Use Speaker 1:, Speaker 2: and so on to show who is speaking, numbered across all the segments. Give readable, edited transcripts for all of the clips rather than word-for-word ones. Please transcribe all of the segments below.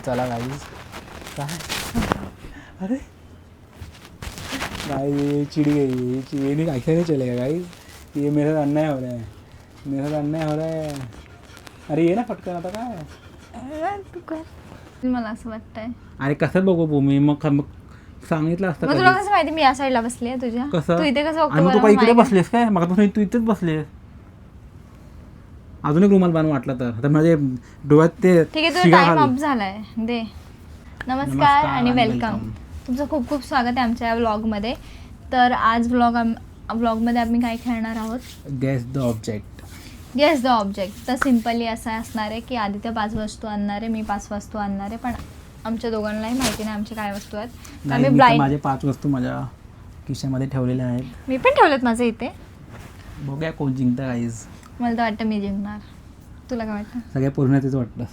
Speaker 1: चला गाइस, काय अरे भाई ये चिढ़ गई, ये नहीं ऐसे नहीं चलेगा गाइस, ये मेरे साथ अन्याय हो रहा है, मेरे साथ अन्याय हो रहा है. अरे ये ना पटकन आता काय
Speaker 2: तू कर, मला असं वाटतंय.
Speaker 1: अरे कसं बघू भूमी, मग सांगितलं असतं
Speaker 2: मग तुला कसं माहिती मी या साईडला बसली आहे तुझ्या?
Speaker 1: कसं
Speaker 2: तू इथे कसं
Speaker 1: आणि मग तू काय इकडे बसलीस काय, मग तू इथेच बसलीस. अजून एक रुमाल बांधून वाटलं तर माझे डोळ्यात ते
Speaker 2: ठीक आहे, तुझा
Speaker 1: शिगा
Speaker 2: टाइम
Speaker 1: घाल.
Speaker 2: अप झालाय. दे. नमस्कार आणि वेलकम. तुमचं खूप खूप स्वागत आहे आमच्या या व्लॉगमध्ये. तर आज व्लॉगमध्ये आम्ही काय खेळणार आहोत?
Speaker 1: Guess the object.
Speaker 2: Guess the object. तर सिम्पली असं असणार आहे की आदित्य 5 वस्तू आणणार आहे, मी 5 वस्तू आणणार आहे, पण आमच्या दोघांनाही माहिती नाही आमच्या काय वस्तू आहेत. तर आम्ही ब्लाइंड.
Speaker 1: माझे 5 वस्तू माझ्या खिशामध्ये ठेवलेल्या आहेत.
Speaker 2: मी पण ठेवलेत माझे इथे.
Speaker 1: बघूया कोण जिंकतं गाईज.
Speaker 2: मला तर वाटतं मी जिंकणार. तुला काय वाटतं?
Speaker 1: सगळ्या पूर्ण तेच वाटतं.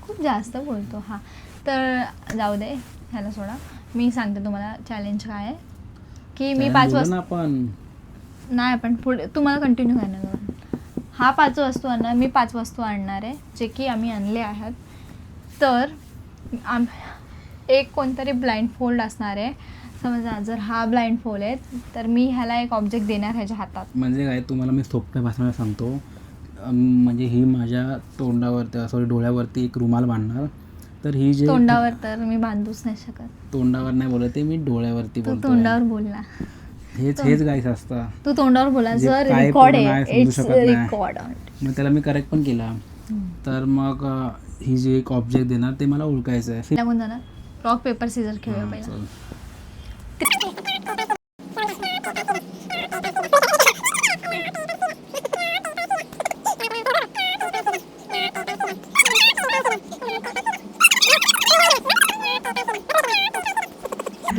Speaker 2: खूप जास्त बोलतो हा. तर जाऊ दे, ह्याला सोडा. मी सांगते तुम्हाला चॅलेंज काय आहे की मी 5 वस्तू
Speaker 1: आपण
Speaker 2: नाही, आपण पुढे तुम्हाला कंटिन्यू करणार आहे. हा 5 वस्तू आणणार, मी 5 वस्तू आणणार आहे जे की आम्ही आणले आहेत. तर एक कोणतरी ब्लाइंड फोल्ड असणार आहे. समजा जर हा ब्लाइंड फोल्ड आहे तर मी ह्याला एक ऑब्जेक्ट देणार ह्याच्या हातात.
Speaker 1: म्हणजे काय, तुम्हाला मी सोप्या भाषेमध्ये सांगतो. म्हणजे ही माझ्या तोंडावरती सॉरी डोळ्यावरती एक रुमाल बांधणार. तर ही जे
Speaker 2: तोंडावर तर मी बांधूच नाही शकत.
Speaker 1: तोंडावर नाही बोलत आहे मी, डोळ्यावरती
Speaker 2: तू
Speaker 1: बोलतो.
Speaker 2: तोंडावर बोलला.
Speaker 1: हेच गाईस असतं.
Speaker 2: तू तोंडावर बोला.
Speaker 1: जे
Speaker 2: जर
Speaker 1: काय
Speaker 2: रेकॉर्ड
Speaker 1: पूर्ण
Speaker 2: आहे,
Speaker 1: नाही समजू
Speaker 2: इट्स
Speaker 1: शकत नाही.
Speaker 2: रेकॉर्ड.
Speaker 1: मग त्याला मी करेक्ट पण केला. तर मग ही जी एक ऑब्जेक्ट देणार ते मला ओळखायचं आहे.
Speaker 2: लागून जाणार. रॉक पेपर सीझर खेळूया पहिला.
Speaker 1: चल.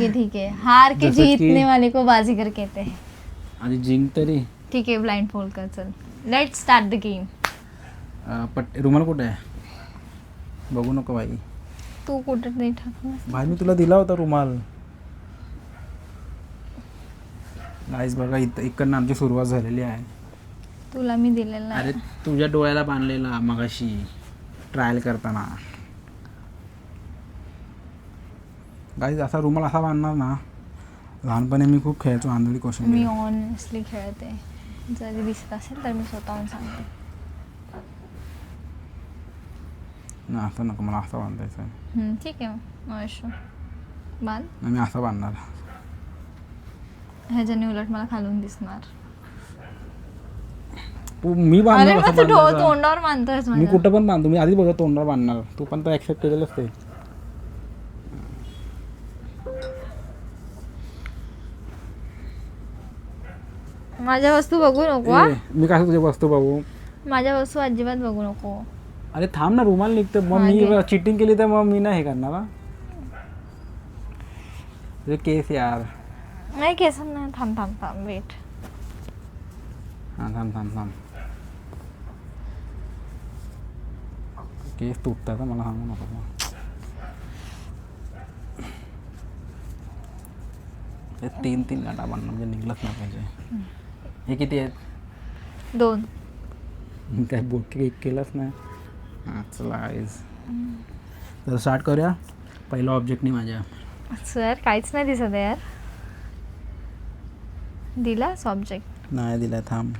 Speaker 2: ठीक है, हार के
Speaker 1: जैसे कि-
Speaker 2: जीतने वाले को बाजीगर कहते हैं.
Speaker 1: आधी जिंक तरी.
Speaker 2: ठीक आहे, ब्लाइंड फोल्ड कर. चल, लेट्स स्टार्ट द गेम.
Speaker 1: रुमाल कुठे आहे? बघू नको बाई.
Speaker 2: तू कुठे नाही टाकणार?
Speaker 1: भाई मी तुला दिला होता रुमाल. गाईस बघा, इकडनं आमची सुरुवात झालेली आहे.
Speaker 2: तुला मी दिलेलं नाही.
Speaker 1: अरे तुझ्या डोळ्याला बांधलेला मगाशी ट्रायल करताना. गाईस असा रुमाल असा बांधणार ना, लहानपणी मी खूप खेळायचो आंधळी
Speaker 2: मी
Speaker 1: कोशिंबीर.
Speaker 2: ऑनेस्टली खेळते. जरी दिसत असेल तर मी स्वतःहून सांगते.
Speaker 1: नाही असं नको, मला असं बांधायचं आहे.
Speaker 2: ठीक आहे, नो इश्यू. बांध.
Speaker 1: मी असं बांधणार.
Speaker 2: ह्याच्याने उलट मला खालून दिसणार.
Speaker 1: मी
Speaker 2: अरे
Speaker 1: बांधणार
Speaker 2: मग
Speaker 1: असं
Speaker 2: तू
Speaker 1: बांधायचं.
Speaker 2: तोंडावर बांधतोयस
Speaker 1: मी
Speaker 2: माझ्या.
Speaker 1: कुठं पण बांधतो. मी आधी बघा तोंडावर बांधणार. तू पण तर ऍक्सेप्ट केलेलंच ते.
Speaker 2: माझ्या वस्तू बघू नको हा?
Speaker 1: मी काय तुझी वस्तू बघू?
Speaker 2: माझ्या वस्तू अजिबात बघू नको.
Speaker 1: अरे थांब ना, रुमाल निघतं. मग
Speaker 2: हा,
Speaker 1: मी
Speaker 2: घे.
Speaker 1: चिटिंग केली तर मग मी नाही हे करणार ना. तुझे केस यार.
Speaker 2: नाही केसन नाही. थांब थांब थांब, वेट.
Speaker 1: हां थांब थांब थांब. केस तुटतात तर मला सांगू नको. हे 3 गाठा बांधणं म्हणजे निघलंच नाही पाहिजे. हे किती आहेत?
Speaker 2: 2.
Speaker 1: काय बोट केलंच नाही. हां चला गाईज, तर स्टार्ट करूया. पहिला ऑब्जेक्ट नाही माझ्या.
Speaker 2: सर काहीच नाही दिसत यार. दिला सब्जेक्ट.
Speaker 1: नाही दिला. थांब.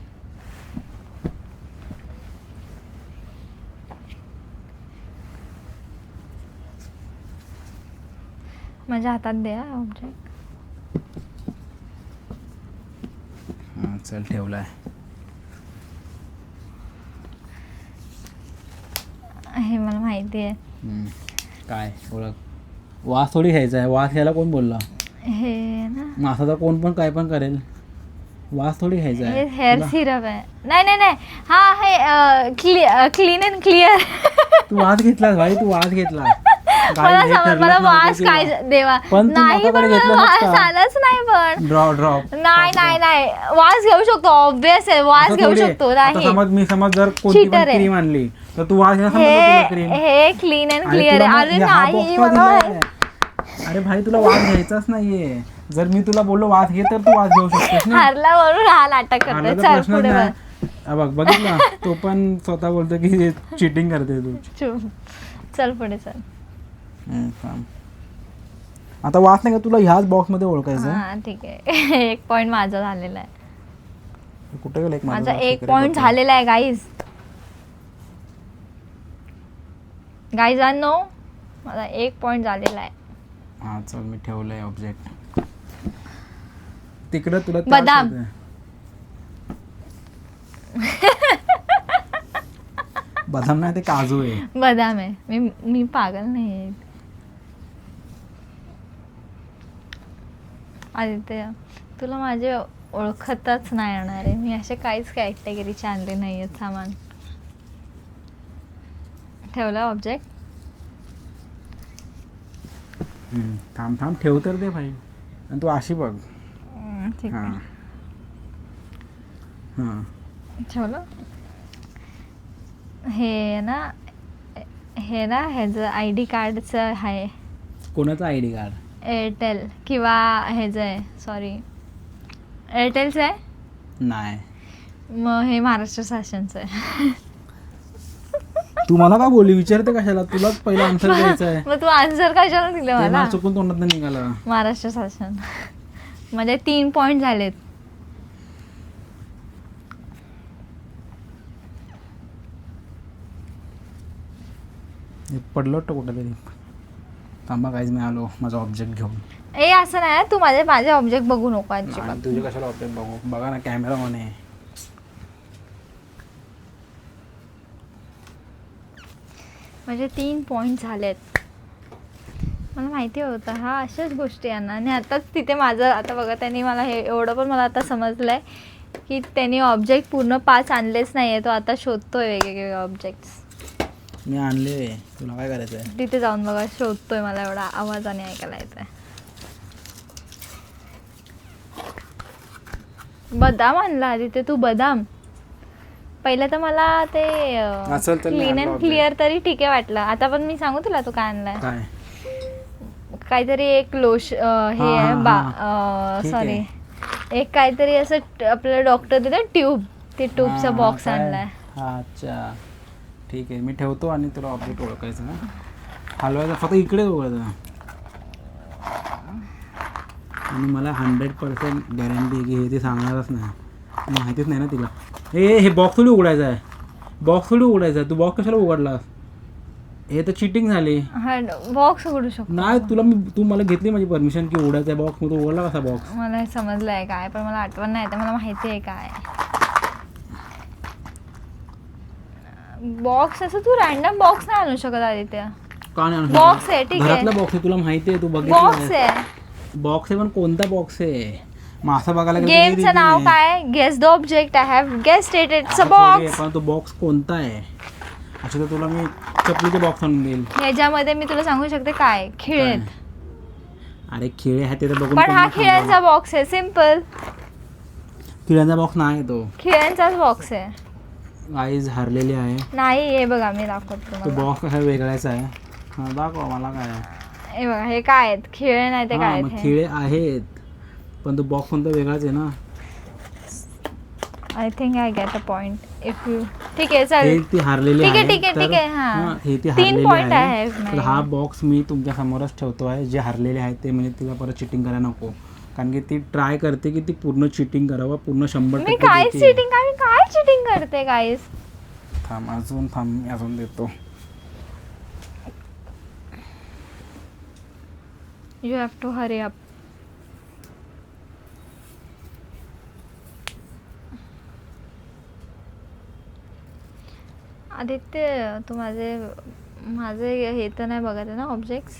Speaker 2: माझ्या हातात द्या ऑब्जेक्ट.
Speaker 1: हां चल, ठेवलाय.
Speaker 2: हे मला माहिती आहे.
Speaker 1: काय ओळख? वास थोडी घ्यायचा आहे. वास घ्यायला कोण बोलला?
Speaker 2: हे ना,
Speaker 1: मग असं तर कोण पण काय पण करेल. वास थोडी घ्यायचा
Speaker 2: हे
Speaker 1: आहे.
Speaker 2: हेअर सिरप आहे. नाही नाही नाही, हा हे क्लीन अँड क्लिअर.
Speaker 1: तू वास घेतलास भाई, तू वास घेतला.
Speaker 2: मला वास काय देवा.
Speaker 1: पण तू
Speaker 2: नाही, पण
Speaker 1: माझ्याकडे
Speaker 2: मला
Speaker 1: घेतलं
Speaker 2: वास
Speaker 1: नसता.
Speaker 2: आलाच नाही. पण
Speaker 1: ड्रॉप
Speaker 2: नाही नाही नाही, वास घेऊ शकतो. ऑब्विस आहे, वास घेऊ शकतो. नाही,
Speaker 1: समज जर कोणती पण
Speaker 2: Cheater आहे.
Speaker 1: क्रीम आणली तर तू वास घ्या, समजा तुला क्रीम.
Speaker 2: हे क्लीन अँड क्लिअर आहे. अरे नाही, मला
Speaker 1: अरे भाई तुला वास घ्यायचाच नाहीये. जर मी तुला बोललो वास घे तर तू वास घेऊ शकतेस ना.
Speaker 2: हारला वरून हा नाटक
Speaker 1: आला
Speaker 2: करतोय.
Speaker 1: तर
Speaker 2: चल
Speaker 1: प्रश्नच
Speaker 2: पुढे
Speaker 1: नाही.
Speaker 2: बघ.
Speaker 1: हा बघ बघितला तो पण स्वतः बोलतो की चिटिंग करते तू.
Speaker 2: चुप. चल पुढे चल.
Speaker 1: थांब. आता वाच नाही का तुला ह्याच बॉक्समध्ये ओळखायचं आहे?
Speaker 2: हा ठीक आहे. 1 पॉइंट माझा झालेला आहे.
Speaker 1: कुठे गेला एक
Speaker 2: माझा 1 पॉइंट झालेला आहे गाईज. गाईज नो माझा 1 पॉइंट झालेला आहे.
Speaker 1: हा चल मी ठेवलंय ऑब्जेक्ट तिकडे. तुला
Speaker 2: बदाम.
Speaker 1: बदाम नाही ते काजू आहे.
Speaker 2: बदाम आहे. मी पागल नाही आहे. आदित्य तुला माझे ओळखतच नाही येणार आहे. मी असे काहीच कॅटेगरीचे आणले नाही आहेत सामान. ठेवलं ऑब्जेक्ट.
Speaker 1: थांब थांब ठेव तर दे भाई. आणि तू अशी बघ.
Speaker 2: ठीक
Speaker 1: हां
Speaker 2: आहे.
Speaker 1: हां
Speaker 2: ठेवलं. हे ना ह्याचं ID कार्डचं आहे.
Speaker 1: कोणाचं ID कार्ड?
Speaker 2: एअरटेल किंवा ह्याचं आहे. सॉरी एअरटेलचं आहे.
Speaker 1: नाही.
Speaker 2: मग हे महाराष्ट्र शासनचं आहे.
Speaker 1: तू मला का बोलली? विचारते कशाला? तुलाच पहिला आन्सर द्यायचा आहे.
Speaker 2: मग तू आन्सर कशाला दिलं
Speaker 1: ते
Speaker 2: मला?
Speaker 1: मला चुकून तोंडात निघाला.
Speaker 2: महाराष्ट्र शासन. म्हणजे 3 पॉइंट झालेत.
Speaker 1: हे पडलं वाटतं कुठेतरी. थांबा काहीच मी आलो माझा ऑब्जेक्ट घेऊन.
Speaker 2: ए असं नाही, तू माझे ऑब्जेक्ट बघू नको अजिबात.
Speaker 1: आणि तुझे कशाला ऑब्जेक्ट बघू? बघा ना कॅमेरा ऑन आहे.
Speaker 2: म्हणजे 3 पॉइंट झालेत. मला माहिती होतं हा अशाच गोष्टी आहे ना. आणि आताच तिथे माझं आता बघा त्यांनी मला हे एवढं पण मला आता समजलंय की त्यांनी ऑब्जेक्ट पूर्ण 5 आणलेच नाहीये. तो आता शोधतोय वेगवेगळे ऑब्जेक्ट्स.
Speaker 1: मी आणले. तुला काय करायचं आहे?
Speaker 2: तिथे जाऊन बघा शोधतोय. मला एवढा आवाजाने ऐकायला येत आहे. बदाम आणला तिथे तू. बदाम पहिलं तर मला ते
Speaker 1: असेल तर मी
Speaker 2: क्लीन
Speaker 1: आणलं
Speaker 2: अँड क्लिअर तरी ठीक आहे वाटलं. आता पण मी सांगू तुला तू काय आणलाय.
Speaker 1: काय?
Speaker 2: काहीतरी एक हे आहे
Speaker 1: ठीक
Speaker 2: सॉरी
Speaker 1: आहे.
Speaker 2: एक काहीतरी असं आपल्याला डॉक्टर देतात ट्यूब. ते ट्यूबचा बॉक्स आणलाय.
Speaker 1: हा अच्छा ठीक आहे. मी ठेवतो आणि तुला ऑब्जेक्ट ओळखायचं ना. हलवायचं फक्त इकडे ओळखायचं. आणि मला 100% गॅरंटी आहे की हे ते सांगणारच नाही. माहितीच नाही ना तिला. हे बॉक्स थोडी उघडायचं आहे. बॉक्स थोडी उघडायचं आहे. तू बॉक्स कशाला उघडलास? हे तर चिटिंग झाली.
Speaker 2: हा बॉक्स उघडू शकतो.
Speaker 1: नाही तू मला घेतली माझी परमिशन की उघडायचा बॉक्स. मग तू उघडला कसा बॉक्स?
Speaker 2: मला हे समजलंय काय, पण मला आठवण नाही. तर मला माहिती आहे काय बॉक्स. असं तू रॅन्डम बॉक्स नाही आणू शकत आदित्य.
Speaker 1: का नाही?
Speaker 2: बॉक्स आहे ठीक आहे.
Speaker 1: घरातला बॉक्स आहे तुला माहिती आहे. तू
Speaker 2: बॉक्स
Speaker 1: बघितलं
Speaker 2: आहे.
Speaker 1: बॉक्स आहे पण कोणता बॉक्स आहे? मासा बघायला
Speaker 2: गेमचं नाव काय? Guess the object. I have guessed it. It's a box.
Speaker 1: पण तो बॉक्स कोणता आहे? अच्छा तर तुला मी चपलीचे बॉक्स आणून देईल.
Speaker 2: ह्याच्यामध्ये मी तुला सांगू शकते काय खिळे आहेत.
Speaker 1: अरे खिळे आहे ते तर बघून
Speaker 2: पण हा खिळ्यांचा बॉक्स आहे. सिम्पल.
Speaker 1: खिळ्यांचा बॉक्स नाही तो.
Speaker 2: खिळ्यांचाच बॉक्स आहे.
Speaker 1: गाईज हरलेली आहे.
Speaker 2: नाही हे बघा मी दाखवतो
Speaker 1: तो
Speaker 2: तुम्हाला.
Speaker 1: बॉक्स कसा वेगळाच आहे. हा दाखव मला काय आहे.
Speaker 2: हे बघा हे काय आहेत? खिळे नाही ते
Speaker 1: हा,
Speaker 2: काय
Speaker 1: मग
Speaker 2: आहेत?
Speaker 1: खिळे आहेत पण तो बॉक्स कोणता वेगळाच आहे ना.
Speaker 2: I think I get a point if you. ठीक आहे चल.
Speaker 1: हे ती हारलेली
Speaker 2: ठीक आहे,
Speaker 1: आहे.
Speaker 2: ठीक आहे,
Speaker 1: तर-
Speaker 2: ठीक आहे, हा.
Speaker 1: हा, हे ती
Speaker 2: 3
Speaker 1: हारलेली
Speaker 2: पॉइंट
Speaker 1: आहे.
Speaker 2: आहे.
Speaker 1: तर हा बॉक्स मी तुमच्या समोरच ठेवतो आहे. जे हारलेले आहेत ते म्हणजे तिला परत चिटिंग करायला नको. कारण की ती ट्राय करते की ती पूर्ण चिटिंग करावं. पूर्ण 100%
Speaker 2: मी काय
Speaker 1: देते.
Speaker 2: चिटिंग काय चिटिंग करते गाईस.
Speaker 1: थांब मी अजून देतो.
Speaker 2: You have to hurry up. Aditya तू माझे हे तर नाही बघत आहे ना ऑब्जेक्ट्स.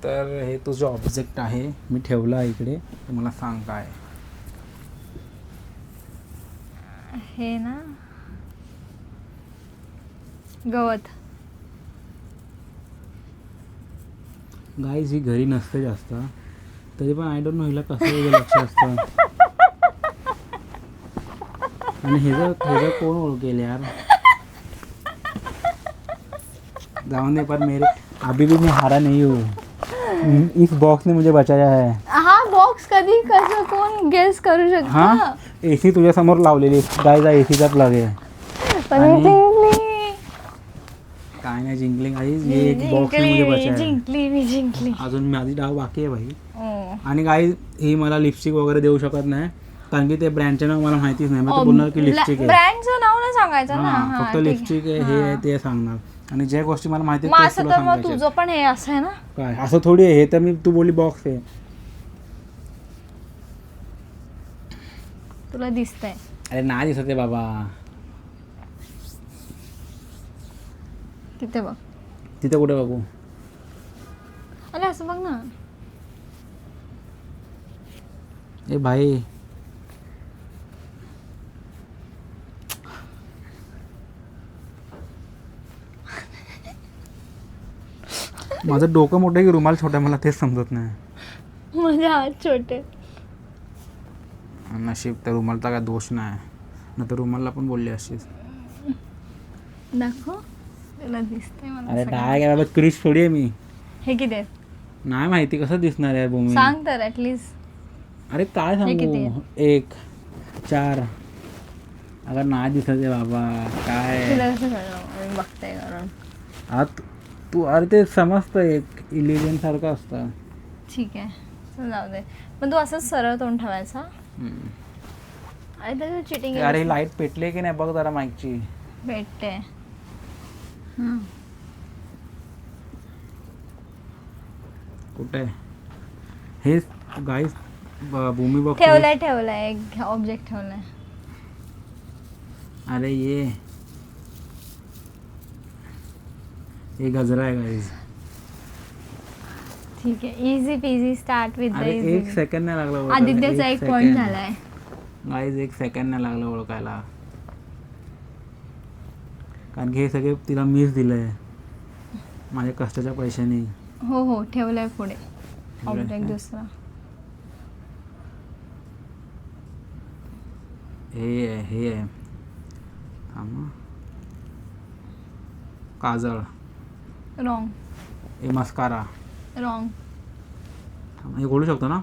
Speaker 1: तर हे तुझं ऑब्जेक्ट आहे. मी ठेवलं आहे इकडे. तर मला सांग काय?
Speaker 2: हे ना गवत.
Speaker 1: गाईज ही घरी नसते जास्त. तरी पण आय डोंट नो हिला कसं वेगळं लक्ष असतं. आणि ह्याचं कोण ओळखेल यार. जाऊन दे पर मेरे अभी भी मैं हारा नहीं हूँ. इस बॉक्स ने मुझे बचाया है.
Speaker 2: हा बॉक्स कधी कसं कोण गेस करू शकतो.
Speaker 1: हाँ AC तुझ्या समोर लावलेली गायचा एसीचा प्लग आहे.
Speaker 2: पण
Speaker 1: आणि-
Speaker 2: जिंकली
Speaker 1: काय नाही जिंकली गाईज, ये एक बॉक्स मध्ये बचा आहे.
Speaker 2: जिंकली मी जिंकली.
Speaker 1: अजून माझी डाव बाकी आहे भाई.
Speaker 2: ओ.
Speaker 1: आणि गाईज ही मला लिपस्टिक वगैरे देऊ शकत नाही कारण की ते ब्रँडचे नाव मला माहितीच नाही. मग ते बोलणार की लिपस्टिक आहे.
Speaker 2: ब्रँडचं नाव नाही सांगायचं ना.
Speaker 1: हा,
Speaker 2: हा,
Speaker 1: फक्त
Speaker 2: ठीक आहे.
Speaker 1: लिपस्टिक आहे हे आहे ते सांगणार. आणि ज्या गोष्टी मला माहिती
Speaker 2: मग
Speaker 1: आहेत तेच
Speaker 2: असं
Speaker 1: तुला
Speaker 2: तर मग
Speaker 1: सांगायचे.
Speaker 2: तुझं पण हे असं आहे ना.
Speaker 1: काय असं थोडी आहे, हे तर मी तू बोलली बॉक्स आहे.
Speaker 2: तुला दिसतंय.
Speaker 1: अरे नाही दिसत आहे बाबा.
Speaker 2: तिथे बघ.
Speaker 1: तिथे कुठे बघू?
Speaker 2: अरे असं बघ ना.
Speaker 1: ए भाई माझं डोकं मोठं आहे की रुमाल छोटा आहे मला तेच समजत नाही.
Speaker 2: माझे हात छोटे.
Speaker 1: नशीब तर रुमालचा काय दोष नाही, न तर रुमालला पण बोलली अशीच.
Speaker 2: दाखव. तुला दिसतंय मला
Speaker 1: अरे
Speaker 2: सगळं.
Speaker 1: काय काय बाबा क्रिश थोडी आहे मी.
Speaker 2: हे किती आहेत?
Speaker 1: नाही माहिती कसं दिसणार आहे भूमी.
Speaker 2: सांग तर ऍटलीस्ट.
Speaker 1: अरे काय
Speaker 2: हे किती
Speaker 1: सांगू 1 4 अगर नाही दिसत आहे बाबा काय.
Speaker 2: तुला कसं कळलं? मी बघते कारण.
Speaker 1: आत तू अरे ते समजतं एक इलिजन सारखं असतं.
Speaker 2: ठीक आहे चल जाऊ दे. पण तू असंच सरळ तोंड ठेवायचा.
Speaker 1: हम्म.
Speaker 2: अरे त्याचं चिटिंग
Speaker 1: अरे लाईट पेटली की नाही बघ जरा माईकची.
Speaker 2: भेटते.
Speaker 1: कुठे हे गाईस भूमी बघ.
Speaker 2: ठेवलाय एक ऑब्जेक्ट ठेवलाय.
Speaker 1: अरे ये गजरा आहे गाईस.
Speaker 2: ठीक आहे. इझी पीझी स्टार्ट विथ
Speaker 1: अरे 1 सेकंड नाही लागला ओळखायला.
Speaker 2: आदित्यचा एक पॉइंट झालाय.
Speaker 1: गाईज 1 सेकंड नाही लागलं ओळखायला कारण की हे सगळे तिला मीच दिलंय माझ्या कष्टाच्या पैशाने.
Speaker 2: हो हो ठेवलाय पुढे
Speaker 1: ठेवलंय
Speaker 2: ऑब्जेक्ट
Speaker 1: का?
Speaker 2: दुसरा.
Speaker 1: हे आहे थांब हं. काजळ.
Speaker 2: रॉंग.
Speaker 1: हे मस्कारा.
Speaker 2: रॉंग.
Speaker 1: थांब, हे बोलू शकतो ना.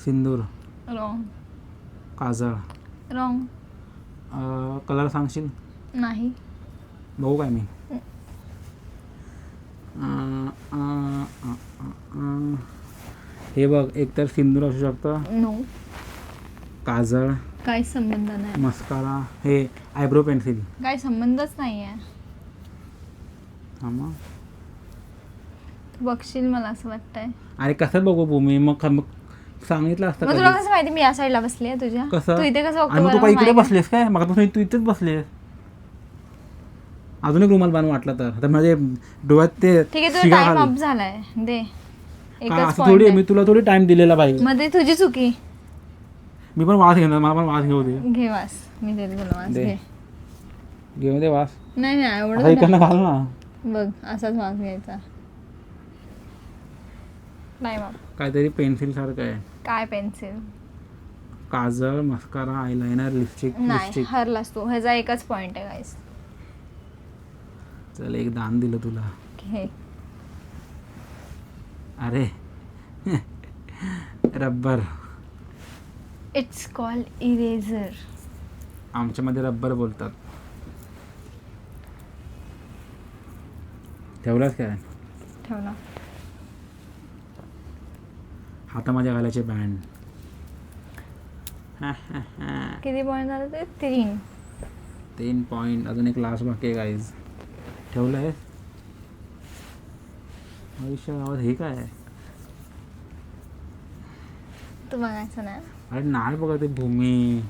Speaker 1: सिंदूर.
Speaker 2: रॉंग.
Speaker 1: काजळ.
Speaker 2: रॉंग.
Speaker 1: कलर सांगशील
Speaker 2: नाही.
Speaker 1: बघू काय मी. हे बघ एकतर सिंदूर असू शकतं,
Speaker 2: नो.
Speaker 1: काजळ,
Speaker 2: काही संबंध नाही.
Speaker 1: मस्कारा, हे आयब्रो पेन्सिल.
Speaker 2: काही संबंधच नाहीये.
Speaker 1: थांब.
Speaker 2: तू बघशील मला असं वाटतंय.
Speaker 1: अरे कसं बघू भूमी मग सांगितलं असतं
Speaker 2: मग तुला
Speaker 1: कधीच.
Speaker 2: कसं माहिती मी या साईडला बसली आहे तुझ्या?
Speaker 1: कसं
Speaker 2: तू इथे कसं
Speaker 1: आणि मग
Speaker 2: बघतो
Speaker 1: तू
Speaker 2: मला
Speaker 1: काय इकडे
Speaker 2: माहिती.
Speaker 1: बसलेस काय मग तू इथेच बसलेस. अजून एक रुमाल बांध वाटलं तर आता माझे डोळ्यात ते
Speaker 2: ठीक आहे तुझा
Speaker 1: शिगा
Speaker 2: टाइम
Speaker 1: घाल.
Speaker 2: अप झालाय. दे
Speaker 1: का
Speaker 2: एकच
Speaker 1: असं
Speaker 2: point
Speaker 1: थोडी
Speaker 2: आहे.
Speaker 1: मी तुला थोडी टाइम दिलेला पाहिजे.
Speaker 2: मध्ये तुझी चुकी.
Speaker 1: मी पण वास घेणार मला पण वास घेऊ दे.
Speaker 2: घे वास. मी देते तुला वास.
Speaker 1: दे.
Speaker 2: घे.
Speaker 1: घेऊ दे वास.
Speaker 2: नाही
Speaker 1: आता
Speaker 2: एवढं
Speaker 1: इकडनं घाल ना.
Speaker 2: बघ असाच वास घ्यायचा. नाही मग
Speaker 1: काहीतरी पेन्सिल सारखं आहे.
Speaker 2: काय पेन्सिल.
Speaker 1: काजळ, मस्कारा, आयलाइनर, लिपस्टिक.
Speaker 2: नाही हरलास तू. ह्याचा एकच पॉइंट आहे गाईस.
Speaker 1: चल एक दान दिलं तुला.
Speaker 2: घे.
Speaker 1: अरे रब्बर.
Speaker 2: It's called eraser.
Speaker 1: आमच्यामध्ये रब्बर बोलतात. ठेवलास काय.
Speaker 2: ठेवला.
Speaker 1: हातामध्ये घालायचे बँड.
Speaker 2: किती पॉइंट झाले ते? 3.
Speaker 1: 3 पॉईंट. अजून एक लास्ट बाकी आहे गाईज. ठेवलं आहे आयुष्य गावात. हे काय आहे.
Speaker 2: तू बघायचं नाही.
Speaker 1: अरे नाही बघा ते भूमी.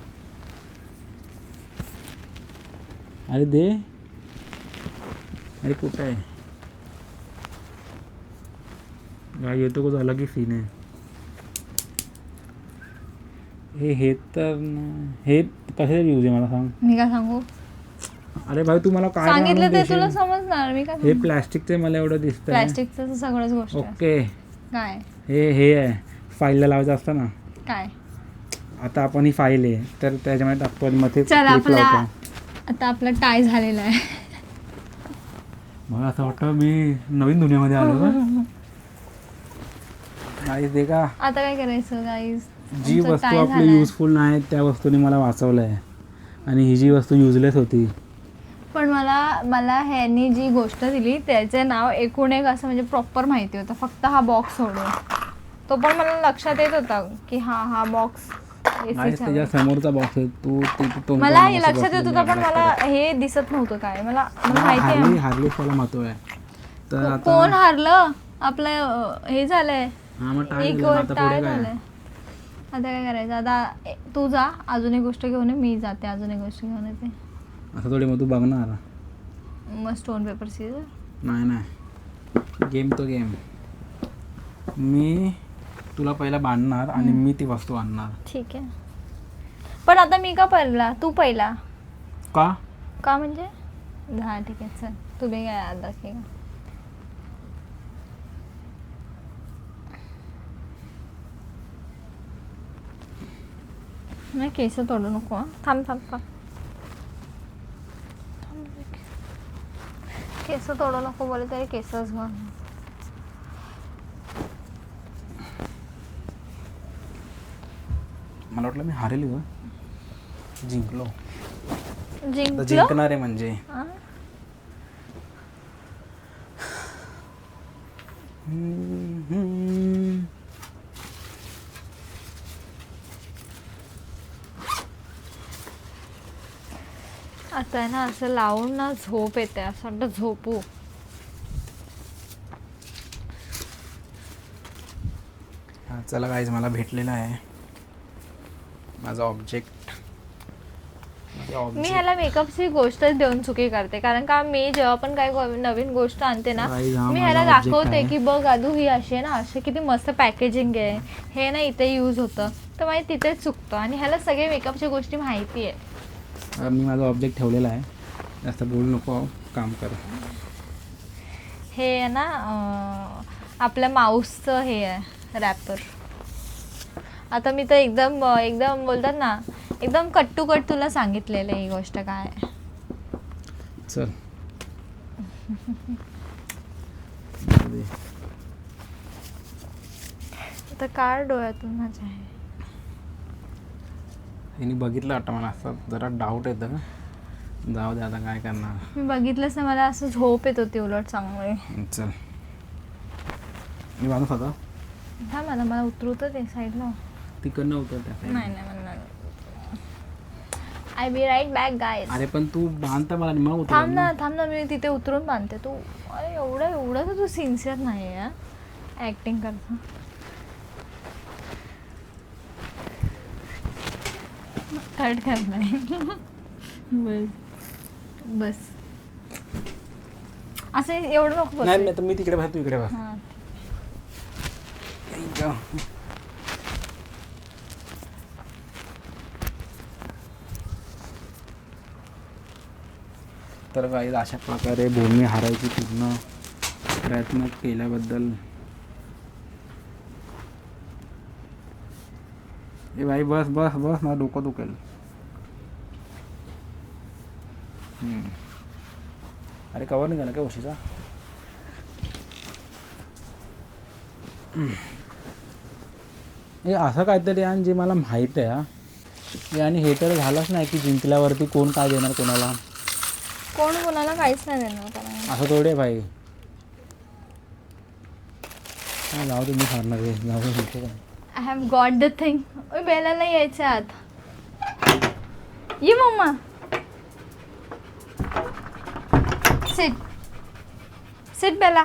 Speaker 1: अरे दे. अरे कुठं आहे. गाय येतो कुठं अलग ही सीन आहे. हे तर हे कशासाठी यूज आहे मला सांग.
Speaker 2: मी काय सांगू.
Speaker 1: अरे भाई तू मला काय
Speaker 2: सांगितलं
Speaker 1: आणून
Speaker 2: ते
Speaker 1: देशील?
Speaker 2: तुला समजणार. मी काय
Speaker 1: हे
Speaker 2: सांगू?
Speaker 1: प्लॅस्टिकचे मला एवढं दिसतंय.
Speaker 2: प्लॅस्टिकचं तर सगळंच गोष्ट आहे.
Speaker 1: ओके.
Speaker 2: काय
Speaker 1: हे आहे फाईलला लावायचं असतं ना.
Speaker 2: काय.
Speaker 1: आता आपण ही फाईल आहे तर त्याच्यामध्ये टाकतो आणि मध्ये
Speaker 2: चल
Speaker 1: clip
Speaker 2: आपला
Speaker 1: लावतो.
Speaker 2: आता आपला टाय झालेला आहे.
Speaker 1: मला असं वाटतं मी नवीन दुनियामध्ये आलो का. गाईज दे का
Speaker 2: आता काय करायचं गाईज?
Speaker 1: जी वस्तू आपली युजफुल नाही त्या वस्तूने मला वाचवलं आहे आणि ही जी वस्तू युजलेस होती.
Speaker 2: पण मला ह्यानी जी गोष्ट दिली त्याचे नाव एकूण एक असं म्हणजे प्रॉपर माहिती होतं, फक्त हा बॉक्स सोडून. तो पण मला लक्षात येत होता की हा बॉक्स
Speaker 1: गाईज त्याच्या समोरचा बॉक्स आहे तो
Speaker 2: मला हे लक्षात येत होतं, पण मला हे दिसत नव्हतं काय. मला माहिती आहे
Speaker 1: हारली त्याला महत्व आहे. तर आता
Speaker 2: कोण हारलं आपलं हे झालंय,
Speaker 1: हा मग टाळ
Speaker 2: एक
Speaker 1: झालं ना, आता
Speaker 2: टाळ
Speaker 1: पुढे काय?
Speaker 2: झालंय. आता काय करायचं? आता तू जा, अजून एक गोष्ट घेऊन ये, मी जाते अजून एक गोष्ट घेऊन येते.
Speaker 1: असं थोडी मग तू बघणार.
Speaker 2: मग स्टोन पेपर सीजर.
Speaker 1: नाही गेम तो गेम. मी तुला पहिला बांधणार आणि मी ती वस्तू आणणार.
Speaker 2: ठीक आहे, पण आता मी का पहिला? तू पहिला
Speaker 1: का
Speaker 2: म्हणजे? हा ठीक आहे, चल तुम्ही काय आता की नाही, केस तोडू नको हं. थांब केस तोडू नको बोले तरी केसच घाल.
Speaker 1: मला वाटलं मी हारेल ग. जिंकलो.
Speaker 2: जिंकलो
Speaker 1: जिंकणार आहे म्हणजे
Speaker 2: हा? आता आहे ना असं लावून ना झोप येते, असं वाटतं झोपू.
Speaker 1: हा, चला गाईज मला भेटलेला आहे माझा ऑब्जेक्ट.
Speaker 2: मी ह्याला मेकअपची गोष्टच देऊन चुकी करते, कारण का मी जेव्हा पण काही नवीन गोष्ट आणते ना, मी ह्याला दाखवते की बघ आदू ही अशी आहे ना, अशी किती मस्त पॅकेजिंग आहे, हे ना इथे यूज होतं, तर माझी तिथेच चुकतं. आणि ह्याला सगळे मेकअपच्या गोष्टी माहिती आहे.
Speaker 1: मी माझा ऑब्जेक्ट ठेवलेला आहे, जास्त बोलू नको, काम कर.
Speaker 2: हे आहे ना आपल्या माऊसचं हे आहे रॅपर. आता मी तर एकदम बोलतात ना, एकदम कट टू कट तुला सांगितलेलं ही गोष्ट काय आहे.
Speaker 1: चल
Speaker 2: आता कार डोळ्यातून माझ्या आहे.
Speaker 1: हिने बघितलं वाटतं मला, असं जरा डाऊट येतं. जाऊ दे आता काय करणार.
Speaker 2: मी बघितलंच ना, मला असं झोप येत होती उलट चांगली.
Speaker 1: चल मी बांधू स्वतः.
Speaker 2: हा मला उतरवतं ते साईडला.
Speaker 1: तिकडनं उतर त्या
Speaker 2: नाही मला I be right back guys.
Speaker 1: अरे पण तू बांधता मला मग उतर.
Speaker 2: थांब ना मी तिथे उतरून बांधते. तू अरे एवढं तर तू सिन्सिअर नाही आहे ऍक्टिंग करता. कट करणार बस असं एवढं नको.
Speaker 1: नाही तर मी तिकडे बाहेर, तू इकडे बस.
Speaker 2: हां
Speaker 1: तर काही अशा प्रकारे भूमी हारायची पूर्ण प्रयत्न केल्याबद्दल ए भाई बस बस बस, मला डोकं दुखेल. अरे कवर नाही झाला काय उशीचा. हे असं काहीतरी आणि जे मला माहीत आहे. आणि हे तर झालंच नाही की जिंकल्यावरती कोण काय देणार कोणाला.
Speaker 2: कोण कोणाला काहीच नाही देणार त्याला.
Speaker 1: असं थोडे भाई. जाऊ दे, मी हारणार आहे. जाऊ दे.
Speaker 2: I have got the thing. बेलाला यायचं आत. ये मम्मा. सिट बेला.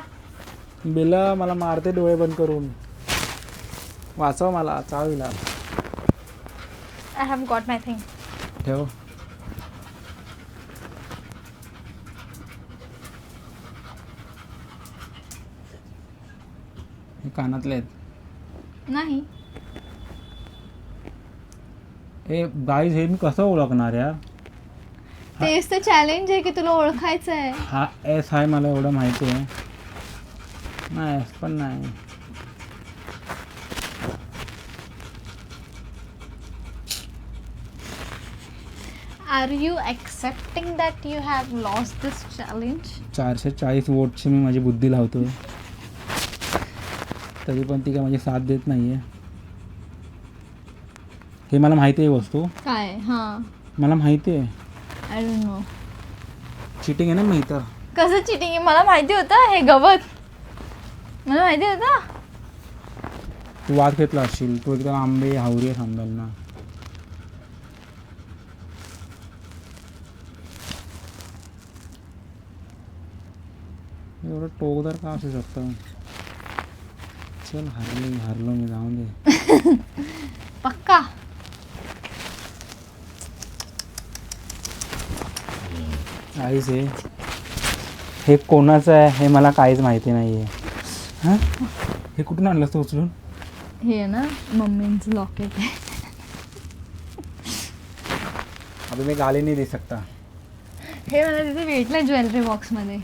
Speaker 1: बेला मला मारते डोळे बंद करून. वाचव मला, चावीला.
Speaker 2: I have got my thing.
Speaker 1: ठेव. हे कानातले आहेत
Speaker 2: नाही.
Speaker 1: हे गाईज, हे मी कसं ओळखणार यार.
Speaker 2: तेच तर चॅलेंज आहे की तुला ओळखायचं आहे.
Speaker 1: हा एस आहे मला एवढं माहिती आहे. नाही एस पण नाही.
Speaker 2: Are you accepting that you have lost this challenge?
Speaker 1: 440 वोटची मी माझी बुद्धी लावतो. तरी पण ती काय माझी साथ देत नाही आहे. हे मला माहिती आहे वस्तू,
Speaker 2: काय? हां,
Speaker 1: मला माहिती आहे.
Speaker 2: I don't know.
Speaker 1: चिटिंग आहे ना मी तर.
Speaker 2: कसं चिटिंग आहे? मला माहिती होतं हे गवत, मला माहिती होतं.
Speaker 1: तू वाद घेतला असशील, तू एकदम आंबे हावरी थांबेल ना. एवढं टोकदार का असू शकतं? चल हारलो मी, जाऊन दे.
Speaker 2: पक्का.
Speaker 1: काहीच हे कोणाचं आहे हे मला काहीच माहिती नाही आहे. हां, हे कुठून आणलंस तू उचलून?
Speaker 2: हे ना मम्मींचं लॉकेट आहे.
Speaker 1: अभी मी गाली नाही दे सकता.
Speaker 2: हे मला तिथे भेटलं ज्वेलरी बॉक्समध्ये.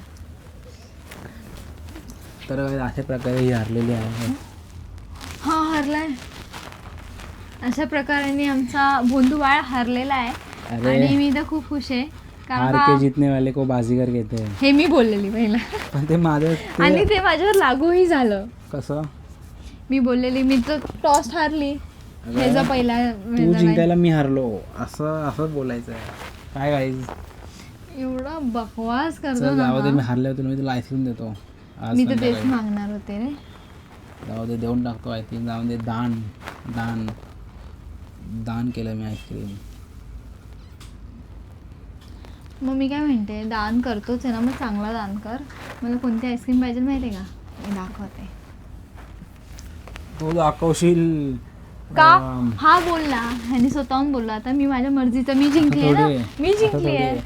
Speaker 1: तर अशा प्रकारे ही हारलेली आहे.
Speaker 2: हा हरलाय. अशा प्रकारे आमचा भोंदू बाळ हरलेला आहे.
Speaker 1: अरे.
Speaker 2: आणि मी तर खूप खुश आहे
Speaker 1: हार
Speaker 2: कारण
Speaker 1: के जीतने वाले को बाजीगर कहते हैं.
Speaker 2: हे मी बोललेली पहिला.
Speaker 1: पण ते माझं
Speaker 2: आणि ते माझ्यावर लागूही झालं.
Speaker 1: कसं?
Speaker 2: मी बोललेली मी तर टॉस हारली. ह्याचा पहिला
Speaker 1: तू जिंकायला मी हारलो असं बोलायचं आहे. काय गाईज,
Speaker 2: एवढा बकवास करतो
Speaker 1: चल
Speaker 2: ना
Speaker 1: जाऊ दे,
Speaker 2: हा.
Speaker 1: मी हारले होते मी तुला आईस्क्रीम देतो आज
Speaker 2: मी तर तेच
Speaker 1: संध्याकाळी.
Speaker 2: मागणार होते रे.
Speaker 1: जाऊ दे, देऊन टाकतो आईस्क्रीम. जाऊन दे, दान केलं मी आईस्क्रीम.
Speaker 2: मग मी काय म्हणते, दान करतोच आहे ना, मग चांगला दान कर. मला कोणती आईस्क्रीम पाहिजे माहिती आहे का? मी दाखवते.
Speaker 1: तू दाखवशील
Speaker 2: का? हा बोलला, ह्यानी स्वतःहून बोलला. आता मी माझ्या मर्जीचं, मी जिंकली ना, मी जिंकली आहे.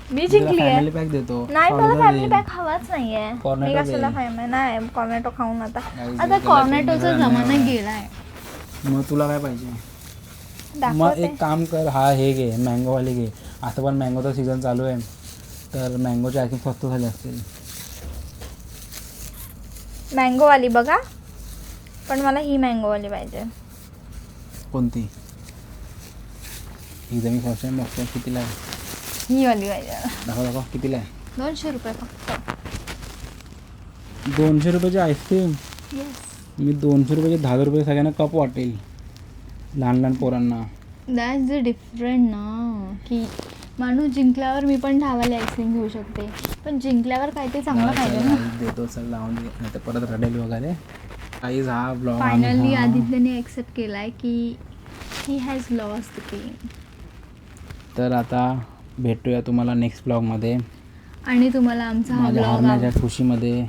Speaker 1: फॅमिली पॅक देतो.
Speaker 2: नाही, मला फॅमिली पॅक हवाच नाहीये.
Speaker 1: Cornetto
Speaker 2: मी कशाला
Speaker 1: दे.
Speaker 2: फॅमिली नाही, कॉर्नेटो खाऊन आता
Speaker 1: Guys,
Speaker 2: आता
Speaker 1: त्याला
Speaker 2: कॉर्नेटोचा
Speaker 1: तुम्हाला
Speaker 2: जमाना
Speaker 1: नाही
Speaker 2: गेलाय.
Speaker 1: मग तुला काय पाहिजे? मग
Speaker 2: दाखवते.
Speaker 1: एक काम कर, हा हे घे, मँगोवाली घे. आता पण मँगोचा सीझन चालू आहे, तर मँगोचे आईस्क्रीम स्वस्त झाले असतील.
Speaker 2: मँगोवाली बघा, पण मला ही मँगोवाली पाहिजे.
Speaker 1: कोणती? ही जर मी फर्स्ट टाइम बघतो. कितीला आहे?
Speaker 2: ही वाली पाहिजे.
Speaker 1: दाखव कितीला आहे?
Speaker 2: 200 रुपये फक्त.
Speaker 1: 200 रुपयाची आईस्क्रीम.
Speaker 2: येस,
Speaker 1: मी 200 रुपयाचे 10 रुपये सगळ्यांना कप वाटेल, लहान पोरांना.
Speaker 2: दॅट्स द डिफरंट ना, की माणूस जिंकल्यावर मी पण 10 वाली आईस्क्रीम घेऊ शकते, पण जिंकल्यावर काय ते चांगलं पाहिजे ना.
Speaker 1: देतो, चल लावून दे, नाही तर परत रडेल वगैरे. काहीच हा ब्लॉग
Speaker 2: फायनली आदित्यने एक्सेप्ट केलाय की he has lost the game.
Speaker 1: तर आता भेटूया तुम्हाला नेक्स्ट ब्लॉगमध्ये.
Speaker 2: आणि तुम्हाला आमचा हा
Speaker 1: माझ्या
Speaker 2: ब्लॉग
Speaker 1: हारण्याच्या खुशीमध्ये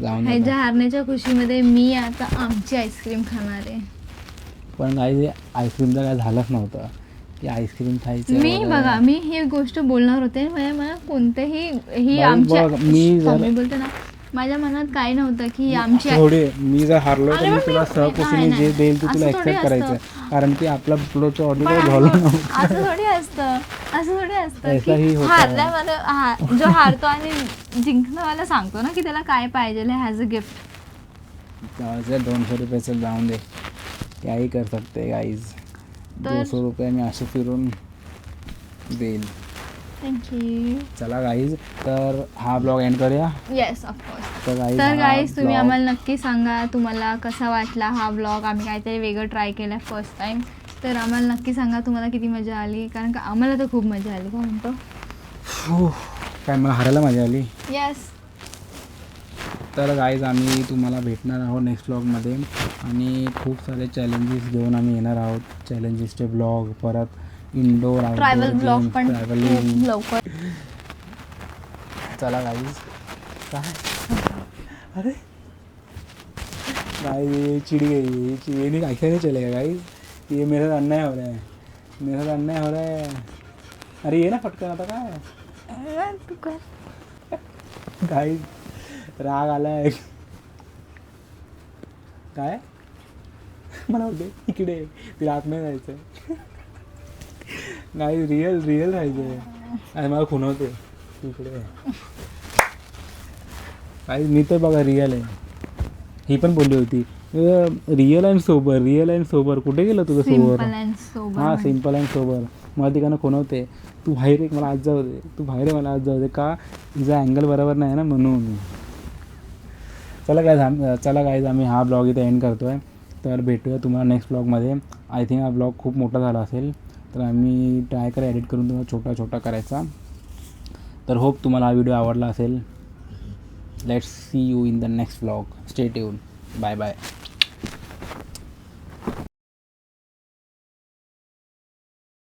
Speaker 1: जाऊन
Speaker 2: ह्याच्या हारण्याच्या खुशीमध्ये मी आता आमची आईस्क्रीम खाणार आहे.
Speaker 1: पण काही आईस्क्रीमचं काय झालंच नव्हतं की आईस्क्रीम खायचं.
Speaker 2: मी बघा, मी ही गोष्ट बोलणार होते. मला कोणतेही ही
Speaker 1: बाई,
Speaker 2: आमच्या
Speaker 1: बघ, मी जर-
Speaker 2: मी बोलते ना, माझ्या मनात काही नव्हतं की ही आमची
Speaker 1: थोडी मी जर हारलो तर
Speaker 2: अरे
Speaker 1: मी
Speaker 2: पण
Speaker 1: तुला
Speaker 2: मी-
Speaker 1: सहकुशीने
Speaker 2: नाही,
Speaker 1: जे देईल ते
Speaker 2: असं
Speaker 1: तुला
Speaker 2: थोडी
Speaker 1: ऍक्सेप्ट
Speaker 2: असतं.
Speaker 1: करायचं, कारण की आपला ब्लोचं ऑडिओ
Speaker 2: पण
Speaker 1: झालं नव्हतं.
Speaker 2: असं थोडी असतं, असं थोडी असतं
Speaker 1: ऐसाही
Speaker 2: की
Speaker 1: होता.
Speaker 2: हारल्या मला जो हारतो आणि जिंकणावाला सांगतो ना की त्याला काय पाहिजे हॅज अ गिफ्ट.
Speaker 1: 200 रुपयाचं जाऊन दे, काही कर सकते गाईज.
Speaker 2: तर-
Speaker 1: 200 रुपये मी असे फिरून देईल.
Speaker 2: थँक्यू.
Speaker 1: चला गाईज, तर हा ब्लॉग एंड करूया.
Speaker 2: Yes, of course.
Speaker 1: तर गाईज,
Speaker 2: तर गाईज तुम्ही आम्हाला नक्की सांगा तुम्हाला कसा वाटला हा ब्लॉग. आम्ही काहीतरी वेगळं ट्राय केलं आहे फर्स्ट टाईम. तर आम्हाला नक्की सांगा तुम्हाला किती मजा आली, कारण का आम्हाला तर खूप मजा आली. काय म्हणतो?
Speaker 1: काय मला हारायला मजा आली.
Speaker 2: येस.
Speaker 1: तर गाईज आम्ही तुम्हाला भेटणार आहोत नेक्स्ट ब्लॉगमध्ये, आणि खूप सारे चॅलेंजेस घेऊन आम्ही येणार आहोत. चॅलेंजेसचे ब्लॉग, परत इंडोर
Speaker 2: ट्रॅव्हल ब्लॉग पण
Speaker 1: ट्रॅव्हलिंग.
Speaker 2: खूप लवकर.
Speaker 1: चला गाईज. काय अरे गाइस चिढ़ गई, ये नहीं ऐसे नहीं चलेगा गाइस, ये मेरे साथ अन्याय हो रहा है, मेरे साथ अन्याय हो रहा है. अरे ये ना फटकन आता काय गाइस, राग आलाय काय मला वाटते इकडे तिला आत नाही जायचं. गाइस रिअल राहायचं आणि मला खुणवते इकडे. गाइस मी तर बघा रिअल आहे. ही पण बोलली होती रिअल अँड सोबर. कुठे गेलं तुझं सोबर? हां, सिम्पल अँड सोबर. मला तिकडनं खुणवते, तू बाहेर एक मला आज जाऊ दे, तू बाहेर मला आज जाऊ दे. का तिचा अँगल बरोबर नाही ना म्हणून. चला गाईज आम्ही हा ब्लॉग इथे एंड करतो आहे. तर भेटूया तुम्हाला नेक्स्ट ब्लॉगमध्ये. आय थिंक हा ब्लॉग खूप मोठा झाला असेल, तर आम्ही ट्राय करा एडिट करून तुम्हाला छोटा करायचा. तर होप तुम्हाला हा व्हिडिओ आवडला असेल. Let's see you in the next blog. Stay tune. Bye bye.